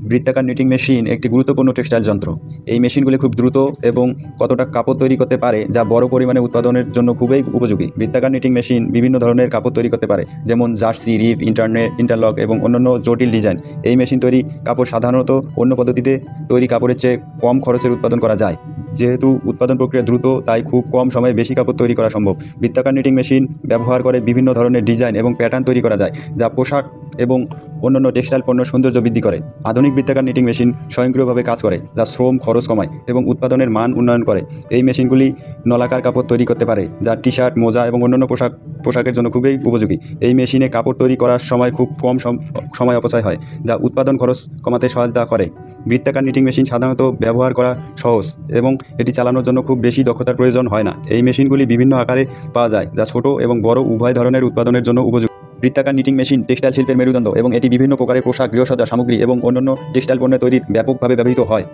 বৃত্তাকার knitting machine একটি গুরুত্বপূর্ণ টেক্সটাইল যন্ত্র। এই মেশিনগুলি খুব দ্রুত এবং কতটা কাপড় তৈরি করতে পারে যা বড় পরিমাণে উৎপাদনের জন্য খুবই উপযোগী। বৃত্তাকার নিটিং মেশিন বিভিন্ন ধরনের কাপড় তৈরি করতে পারে, যেমন জার্সি, রিপ, ইন্টারলক এবং অন্যান্য জটিল ডিজাইন। এই মেশিন তৈরি কাপড় সাধারণত অন্য পদ্ধতিতে তৈরি কাপড়ের চেয়ে কম খরচের উৎপাদন করা যায়। যেহেতু উৎপাদন প্রক্রিয়া দ্রুত, তাই খুব কম সময়ে বেশি কাপড় তৈরি করা সম্ভব। বৃত্তাকার নিটিং মেশিন ব্যবহার করে বিভিন্ন ধরনের ডিজাইন এবং প্যাটার্ন তৈরি করা যায়, যা পোশাক এবং অন্যান্য টেক্সটাইল পণ্যের সৌন্দর্য বৃদ্ধি করে। আধুনিক বৃত্তাকার নিটিং মেশিন স্বয়ংক্রিয়ভাবে কাজ করে, যা শ্রম খরচ কমায় এবং উৎপাদনের মান উন্নয়ন করে। এই মেশিনগুলি নলাকার কাপড় তৈরি করতে পারে, যা টি-শার্ট, মোজা এবং অন্যান্য পোশাকের জন্য খুবই উপযোগী। এই মেশিনে কাপড় তৈরি করার সময় খুব কম সময় অপচয় হয়, যা উৎপাদন খরচ কমাতে সহায়তা করে। বৃত্তাকার নিটিং মেশিন সাধারণত ব্যবহার করা সহজ এবং এটি চালানোর জন্য খুব বেশি দক্ষতার প্রয়োজন হয় না। এই মেশিনগুলি বিভিন্ন আকারে পাওয়া যায়, যা ছোট এবং বড় উভয় ধরনের উৎপাদনের জন্য উপযোগী। বৃত্তাকার নিটিং মেশিন টেক্সটাইল শিল্পের মেরুদণ্ড এবং এটি বিভিন্ন প্রকারের পোশাক, গৃহসজ্জা সামগ্রী এবং অন্যান্য টেক্সটাইল পণ্য তৈরির ব্যাপকভাবে ব্যবহৃত হয়।